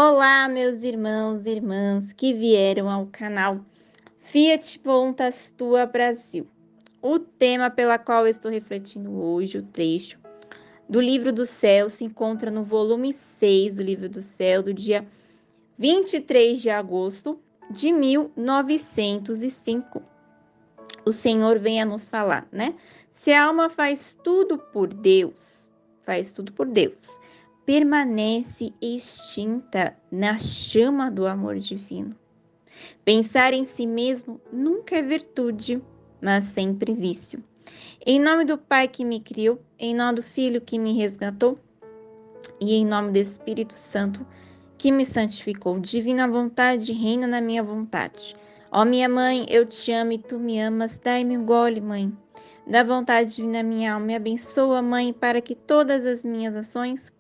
Olá, meus irmãos e irmãs que vieram ao canal Fiat Voluntas Tua Brasil. O tema pela qual eu estou refletindo hoje, o trecho do Livro do Céu, se encontra no volume 6 do Livro do Céu, do dia 23 de agosto de 1905. O Senhor vem a nos falar, né? Se a alma faz tudo por Deus, permanece extinta na chama do amor divino. Pensar em si mesmo nunca é virtude, mas sempre vício. Em nome do Pai que me criou, em nome do Filho que me resgatou e em nome do Espírito Santo que me santificou, divina vontade reina na minha vontade. Ó minha mãe, eu te amo e tu me amas, dai-me um gole, mãe. Da vontade divina minha alma, me abençoa, mãe, para que todas as minhas ações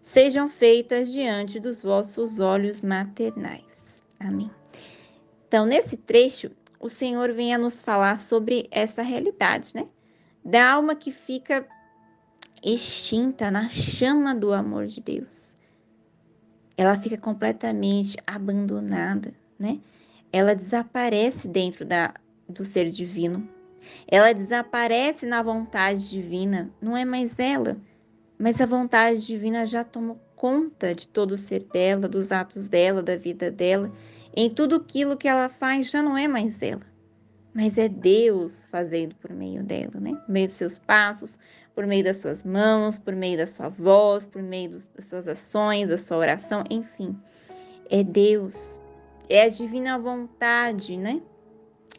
sejam feitas diante dos vossos olhos maternais. Amém. Então, nesse trecho, o Senhor vem a nos falar sobre essa realidade, né? Da alma que fica extinta na chama do amor de Deus. Ela fica completamente abandonada, né? Ela desaparece dentro do ser divino. Ela desaparece na vontade divina. Não é mais ela, mas a vontade divina já tomou conta de todo o ser dela, dos atos dela, da vida dela. Em tudo aquilo que ela faz já não é mais ela, mas é Deus fazendo por meio dela, né? Por meio dos seus passos, por meio das suas mãos, por meio da sua voz, por meio das suas ações, da sua oração, enfim. É Deus, é a divina vontade, né?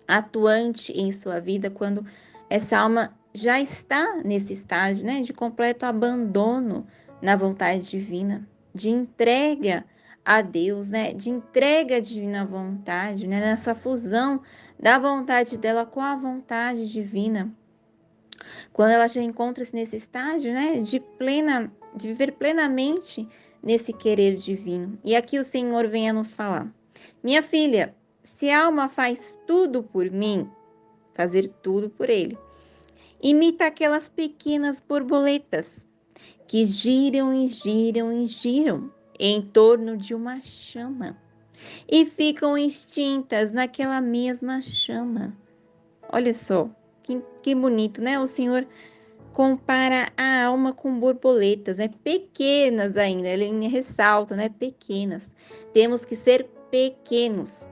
Atuante em sua vida quando essa alma já está nesse estágio, né, de completo abandono na vontade divina, de entrega a Deus, né, de entrega à divina vontade, né, nessa fusão da vontade dela com a vontade divina. Quando ela já encontra-se nesse estágio, né, de viver plenamente nesse querer divino. E aqui o Senhor vem a nos falar: minha filha, se a alma faz tudo por mim, fazer tudo por ele, imita aquelas pequenas borboletas que giram e giram e giram em torno de uma chama e ficam extintas naquela mesma chama. Olha só, que bonito, né? O Senhor compara a alma com borboletas, né? Pequenas ainda, ele ressalta, né? Pequenas. Temos que ser pequenos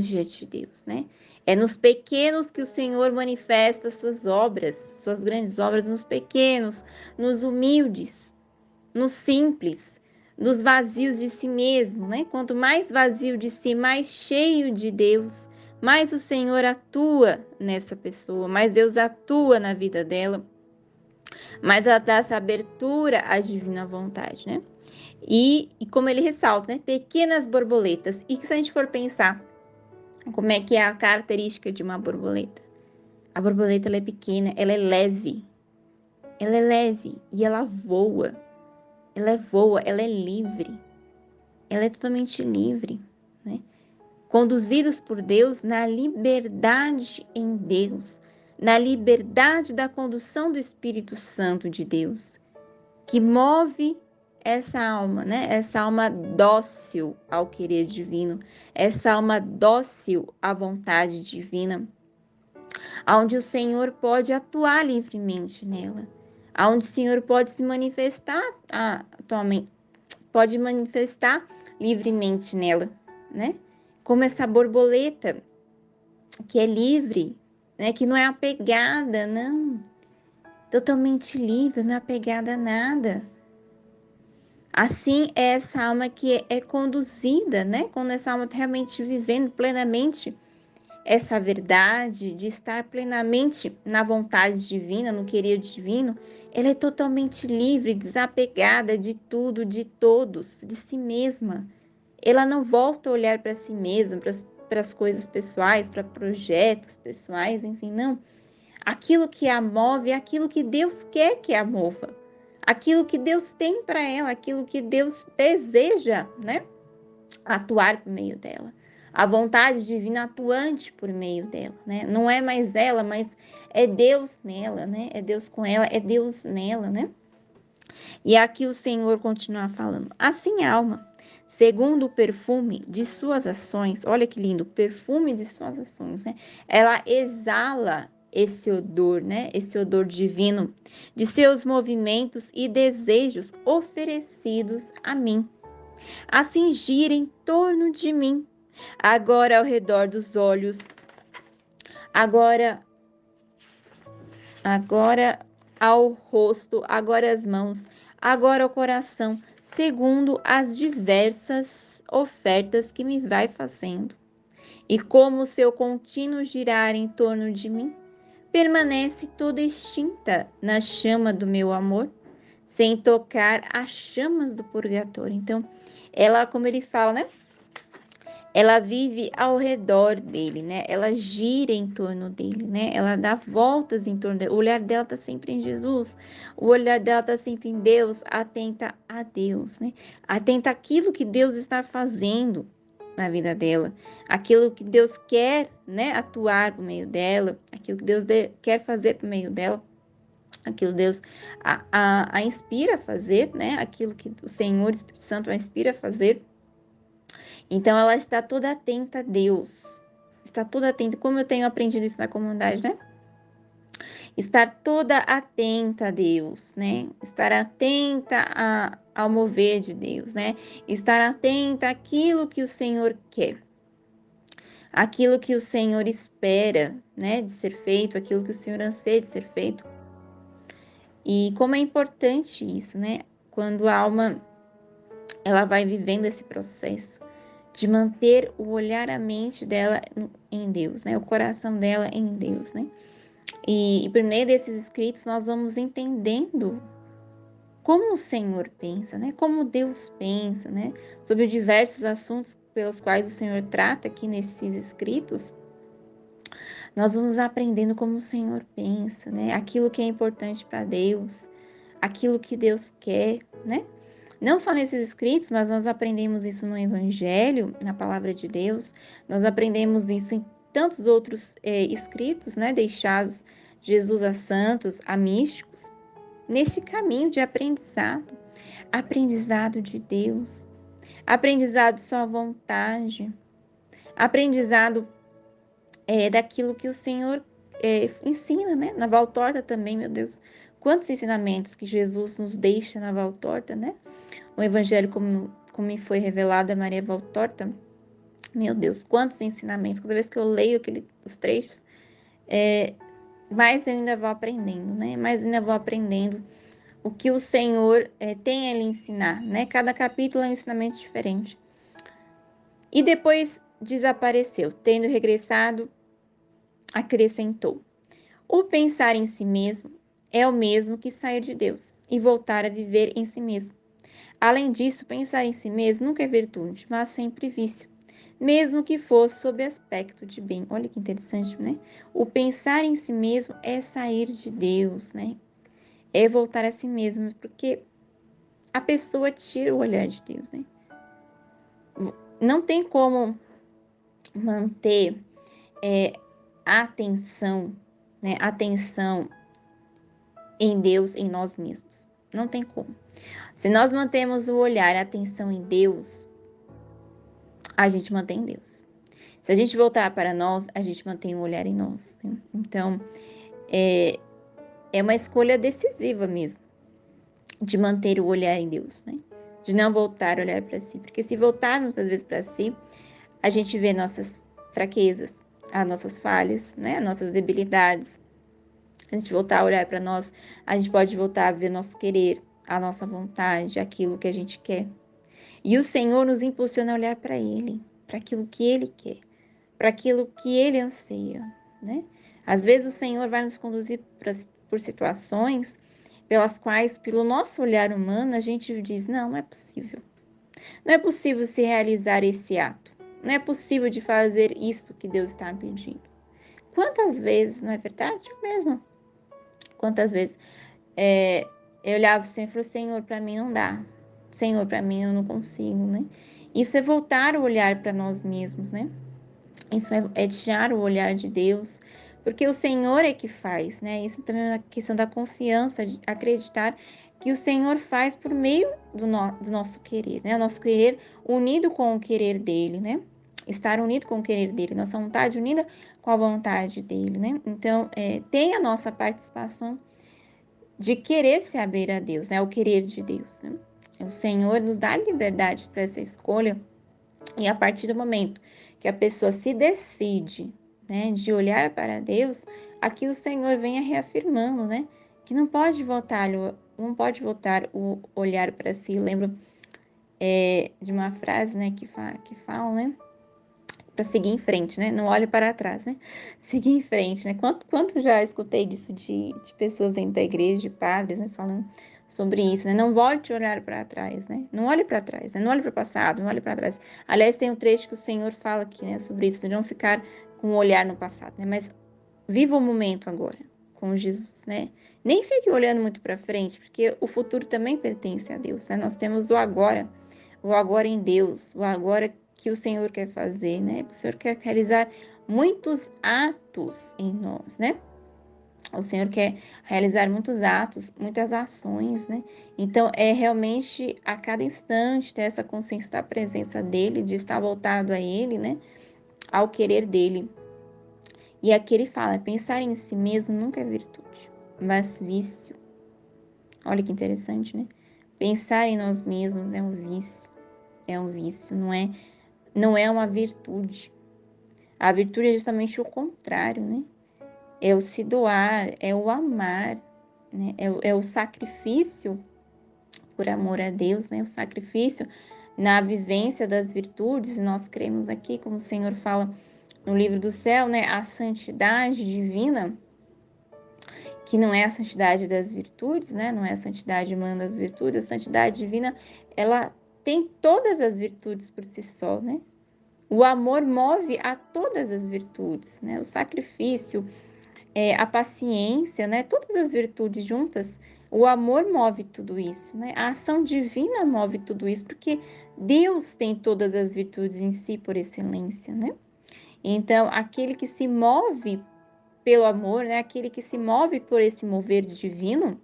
diante de Deus, né? É nos pequenos que o Senhor manifesta suas obras, suas grandes obras, nos pequenos, nos humildes, nos simples, nos vazios de si mesmo, né? Quanto mais vazio de si, mais cheio de Deus, mais o Senhor atua nessa pessoa, mais Deus atua na vida dela, mais ela dá essa abertura à divina vontade, né? E como ele ressalta, né? Pequenas borboletas. E que se a gente for pensar como é que é a característica de uma borboleta? A borboleta ela é pequena, ela é leve e ela voa. Ela voa, ela é livre. Ela é totalmente livre, né? Conduzidos por Deus na liberdade em Deus, na liberdade da condução do Espírito Santo de Deus, que move essa alma, né? Essa alma dócil ao querer divino, essa alma dócil à vontade divina, onde o Senhor pode atuar livremente nela, onde o Senhor pode se manifestar atualmente, pode manifestar livremente nela, né? Como essa borboleta que é livre, né? Que não é apegada, não, totalmente livre, não é apegada a nada. Assim é essa alma que é conduzida, né? Quando essa alma está realmente vivendo plenamente essa verdade, de estar plenamente na vontade divina, no querer divino, ela é totalmente livre, desapegada de tudo, de todos, de si mesma. Ela não volta a olhar para si mesma, para as coisas pessoais, para projetos pessoais, enfim, não. Aquilo que a move é aquilo que Deus quer que a mova. Aquilo que Deus tem para ela, aquilo que Deus deseja, né? Atuar por meio dela. A vontade divina atuante por meio dela, né? Não é mais ela, mas é Deus nela, né? É Deus com ela, é Deus nela, né? E aqui o Senhor continua falando: assim a alma, segundo o perfume de suas ações, olha que lindo, perfume de suas ações, né? Ela exala esse odor, né? Esse odor divino de seus movimentos e desejos oferecidos a mim. Assim gira em torno de mim, agora ao redor dos olhos, agora ao rosto, agora às mãos, agora ao coração, segundo as diversas ofertas que me vai fazendo. E como o seu contínuo girar em torno de mim, permanece toda extinta na chama do meu amor, sem tocar as chamas do purgatório. Então, ela, como ele fala, né? Ela vive ao redor dele, né? Ela gira em torno dele, né? Ela dá voltas em torno dele. O olhar dela tá sempre em Jesus. O olhar dela tá sempre em Deus, atenta a Deus, né? Atenta àquilo que Deus está fazendo na vida dela, aquilo que Deus quer, né, atuar por meio dela, aquilo que Deus quer fazer por meio dela, aquilo que Deus a inspira a fazer, né? Aquilo que o Senhor Espírito Santo a inspira a fazer. Então, ela está toda atenta a Deus. Está toda atenta, como eu tenho aprendido isso na comunidade, né? Estar toda atenta a Deus, né? Estar atenta ao mover de Deus, né? Estar atenta àquilo que o Senhor quer. Aquilo que o Senhor espera, né? De ser feito, aquilo que o Senhor anseia de ser feito. E como é importante isso, né? Quando a alma, ela vai vivendo esse processo de manter o olhar, a mente dela em Deus, né? O coração dela em Deus, né? E por meio desses escritos nós vamos entendendo como o Senhor pensa, né? Como Deus pensa, né? Sobre diversos assuntos pelos quais o Senhor trata aqui nesses escritos. Nós vamos aprendendo como o Senhor pensa, né? Aquilo que é importante para Deus, aquilo que Deus quer, né? Não só nesses escritos, mas nós aprendemos isso no Evangelho, na Palavra de Deus, nós aprendemos isso em tantos outros escritos, né, deixados Jesus a santos, a místicos, neste caminho de aprendizado, aprendizado de Deus, aprendizado de sua vontade, aprendizado daquilo que o Senhor ensina, né, na Valtorta também, meu Deus, quantos ensinamentos que Jesus nos deixa na Valtorta, né? O Evangelho como me foi revelado a Maria Valtorta, meu Deus, quantos ensinamentos. Cada vez que eu leio os trechos, mais eu ainda vou aprendendo, né? Mais ainda vou aprendendo o que o Senhor tem a lhe ensinar, né? Cada capítulo é um ensinamento diferente. E depois desapareceu, tendo regressado, acrescentou: o pensar em si mesmo é o mesmo que sair de Deus e voltar a viver em si mesmo. Além disso, pensar em si mesmo nunca é virtude, mas sempre vício, mesmo que fosse sob aspecto de bem. Olha que interessante, né? O pensar em si mesmo é sair de Deus, né? É voltar a si mesmo, porque a pessoa tira o olhar de Deus, né? Não tem como manter a atenção, né? Atenção em Deus, em nós mesmos. Não tem como. Se nós mantemos o olhar, a atenção em Deus, a gente mantém Deus. Se a gente voltar para nós, a gente mantém o olhar em nós. Né? Então, é uma escolha decisiva mesmo, de manter o olhar em Deus, né? De não voltar a olhar para si. Porque se voltarmos, às vezes, para si, a gente vê nossas fraquezas, as nossas falhas, né? As nossas debilidades. A gente voltar a olhar para nós, a gente pode voltar a ver nosso querer, a nossa vontade, aquilo que a gente quer. E o Senhor nos impulsiona a olhar para Ele, para aquilo que Ele quer, para aquilo que Ele anseia, né? Às vezes o Senhor vai nos conduzir por situações pelas quais, pelo nosso olhar humano, a gente diz, não é possível. Não é possível se realizar esse ato. Não é possível de fazer isso que Deus está pedindo. Quantas vezes, não é verdade? Eu mesma. Quantas vezes eu olhava assim e falei, Senhor, para mim não dá. Senhor, para mim eu não consigo, né? Isso é voltar o olhar para nós mesmos, né? Isso é tirar o olhar de Deus, porque o Senhor é que faz, né? Isso também é uma questão da confiança, de acreditar que o Senhor faz por meio do nosso querer, né? O nosso querer unido com o querer dele, né? Estar unido com o querer dele, nossa vontade unida com a vontade dele, né? Então, tem a nossa participação de querer se abrir a Deus, né? O querer de Deus, né? O Senhor nos dá liberdade para essa escolha, e a partir do momento que a pessoa se decide, né, de olhar para Deus, aqui o Senhor vem reafirmando, né, que não pode voltar o olhar para si. Eu lembro de uma frase, né, que fala, né, para seguir em frente, né, não olhe para trás, né, seguir em frente, né. Quanto já escutei disso de pessoas dentro da igreja, de padres, né, falando sobre isso, né? Não volte a olhar para trás, né? Não olhe para trás, né? Não olhe para o passado, não olhe para trás. Aliás, tem um trecho que o Senhor fala aqui, né, sobre isso, de não ficar com o olhar no passado, né? Mas viva o momento agora com Jesus, né? Nem fique olhando muito para frente, porque o futuro também pertence a Deus, né? Nós temos o agora em Deus, o agora que o Senhor quer fazer, né? O Senhor quer realizar muitos atos em nós, né? O Senhor quer realizar muitos atos, muitas ações, né? Então, é realmente a cada instante ter essa consciência da presença dele, de estar voltado a ele, né? Ao querer dele. E aqui ele fala: pensar em si mesmo nunca é virtude, mas vício. Olha que interessante, né? Pensar em nós mesmos é um vício, não é uma virtude. A virtude é justamente o contrário, né? É o se doar, é o amar, né? É o sacrifício por amor a Deus, né? O sacrifício na vivência das virtudes. E nós cremos aqui, como o Senhor fala no livro do céu, né? A santidade divina, que não é a santidade das virtudes, né? Não é a santidade humana das virtudes. A santidade divina, ela tem todas as virtudes por si só, né? O amor move a todas as virtudes, né? O sacrifício, a paciência, né? Todas as virtudes juntas, o amor move tudo isso, né? A ação divina move tudo isso, porque Deus tem todas as virtudes em si por excelência, né? Então, aquele que se move pelo amor, né? Aquele que se move por esse mover divino,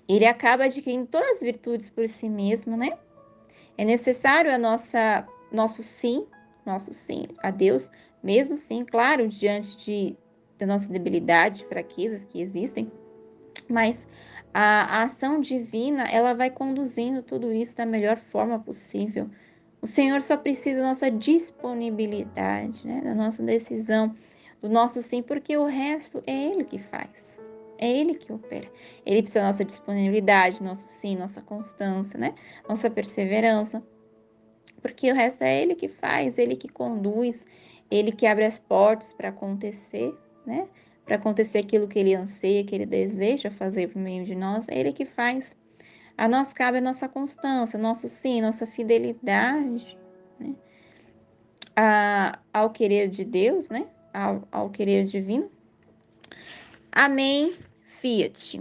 ele acaba adquirindo todas as virtudes por si mesmo, né? É necessário nosso sim a Deus, mesmo sim, claro, da nossa debilidade, fraquezas que existem, mas a ação divina, ela vai conduzindo tudo isso da melhor forma possível. O Senhor só precisa da nossa disponibilidade, né? Da nossa decisão, do nosso sim, porque o resto é Ele que faz. É Ele que opera. Ele precisa da nossa disponibilidade, nosso sim, nossa constância, né? Nossa perseverança, porque o resto é Ele que faz, Ele que conduz, Ele que abre as portas para acontecer, né? Para acontecer aquilo que Ele anseia, que Ele deseja fazer por meio de nós, é Ele que faz. A nós cabe a nossa constância, nosso sim, nossa fidelidade, né? Ao querer de Deus, né? Ao querer divino. Amém. Fiat.